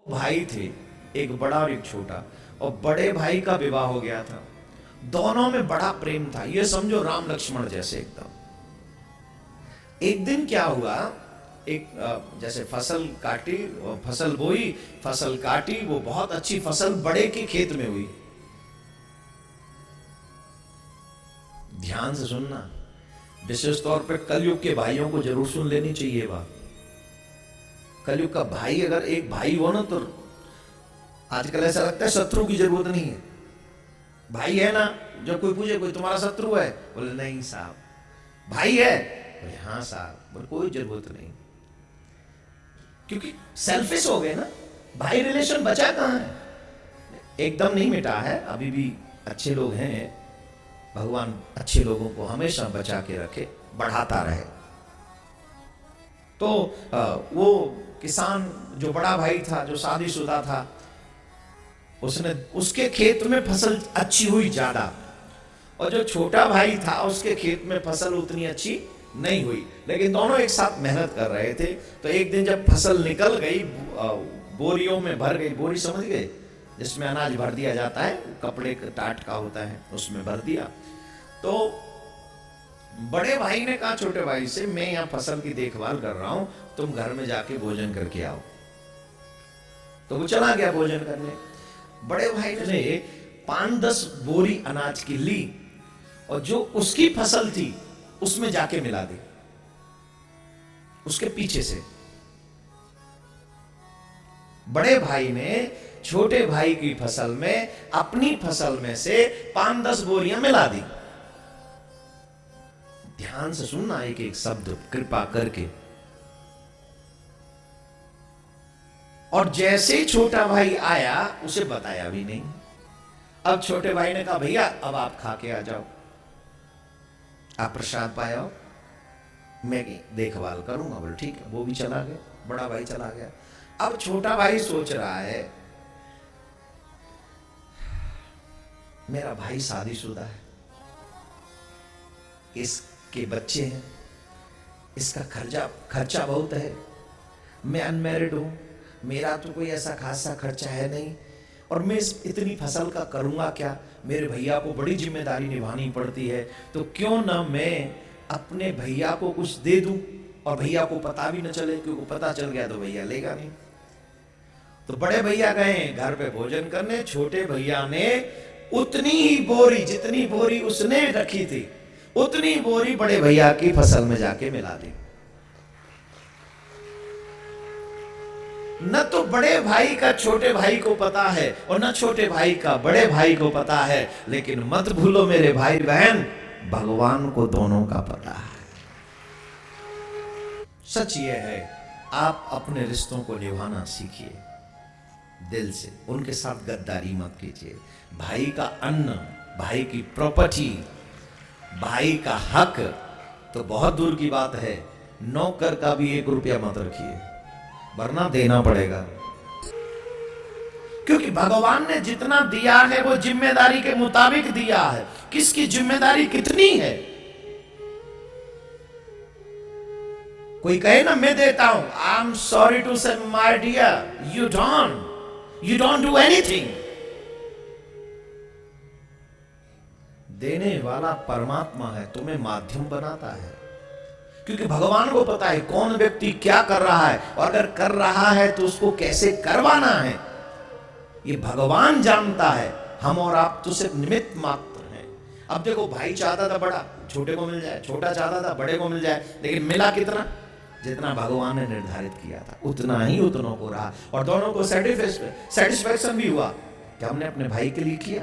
भाई थे, एक बड़ा और एक छोटा, और बड़े भाई का विवाह हो गया था। दोनों में बड़ा प्रेम था, ये समझो राम लक्ष्मण जैसे एकदम। एक दिन क्या हुआ, एक जैसे फसल काटी, फसल बोई, फसल काटी, वो बहुत अच्छी फसल बड़े के खेत में हुई। ध्यान से सुनना, विशेष तौर पे कलयुग के भाइयों को जरूर सुन लेनी चाहिए बात। कलयुग का भाई अगर एक भाई हो ना, तो आजकल ऐसा लगता है शत्रु की जरूरत नहीं है। भाई है ना, जब कोई पूछे कोई तुम्हारा शत्रु है, बोले नहीं साहब। भाई है, बोले हाँ साहब, बोले कोई जरूरत नहीं, क्योंकि सेल्फिश हो गए ना। भाई रिलेशन बचा कहां है? एकदम नहीं मिटा है, अभी भी अच्छे लोग हैं। भगवान अच्छे लोगों को हमेशा बचा के रखे, बढ़ाता रहे। तो वो किसान जो बड़ा भाई था, जो शादीशुदा था, उसके खेत में फसल अच्छी हुई ज्यादा, और जो छोटा भाई था उसके खेत में फसल उतनी अच्छी नहीं हुई। लेकिन दोनों एक साथ मेहनत कर रहे थे। तो एक दिन जब फसल निकल गई, बोरियों में भर गई, बोरी समझ गए जिसमें अनाज भर दिया जाता है, कपड़े टाट का होता है, उसमें भर दिया। तो बड़े भाई ने कहा छोटे भाई से, मैं यहाँ फसल की देखभाल कर रहा हूं, तुम घर में जाके भोजन करके आओ। तो वो चला गया भोजन करने। बड़े भाई ने 5-10 बोरी अनाज की ली, और जो उसकी फसल थी उसमें जाके मिला दी, उसके पीछे से। बड़े भाई ने छोटे भाई की फसल में अपनी फसल में से 5-10 बोरियां मिला दी। ध्यान से सुनना एक एक शब्द कृपा करके। और जैसे ही छोटा भाई आया, उसे बताया भी नहीं। अब छोटे भाई ने कहा भैया अब आप खा के आ जाओ, आप प्रसाद पाओ, मैं देखभाल करूंगा। बोले ठीक है। वो भी चला गया, बड़ा भाई चला गया। अब छोटा भाई सोच रहा है मेरा भाई शादीशुदा है, इसके बच्चे हैं, इसका खर्चा बहुत है, मैं अनमैरिड हूं, मेरा तो कोई ऐसा खासा खर्चा है नहीं, और मैं इतनी फसल का करूंगा क्या? मेरे भैया को बड़ी जिम्मेदारी निभानी पड़ती है, तो क्यों ना मैं अपने भैया को कुछ दे दूं और भैया को पता भी न चले, क्योंकि पता चल गया तो भैया लेगा नहीं। तो बड़े भैया गए घर पे भोजन करने। छोटे भैया ने उतनी ही बोरी, जितनी बोरी उसने रखी थी, उतनी बोरी बड़े भैया की फसल में जाके मिला दी। न तो बड़े भाई का छोटे भाई को पता है, और न छोटे भाई का बड़े भाई को पता है। लेकिन मत भूलो मेरे भाई बहन, भगवान को दोनों का पता है। सच ये है, आप अपने रिश्तों को निभाना सीखिए दिल से, उनके साथ गद्दारी मत कीजिए। भाई का अन्न, भाई की प्रॉपर्टी, भाई का हक तो बहुत दूर की बात है, नौकर का भी 1 रुपया मत रखिए, वरना देना पड़ेगा। क्योंकि भगवान ने जितना दिया है वो जिम्मेदारी के मुताबिक दिया है। किसकी जिम्मेदारी कितनी है? कोई कहे ना मैं देता हूं, I am sorry to say my dear, you don't do anything. देने वाला परमात्मा है, तुम्हें माध्यम बनाता है। क्योंकि भगवान को पता है कौन व्यक्ति क्या कर रहा है, और अगर कर रहा है तो उसको कैसे करवाना है, ये भगवान जानता है। हम और आप तो सिर्फ निमित्त मात्र हैं। अब देखो, भाई चाहता था बड़ा छोटे को मिल जाए, छोटा चाहता था बड़े को मिल जाए, लेकिन मिला कितना? जितना भगवान ने निर्धारित किया था उतना ही उतनों को रहा, और दोनों को सेटिस्फैक्शन भी हुआ कि हमने अपने भाई के लिए किया।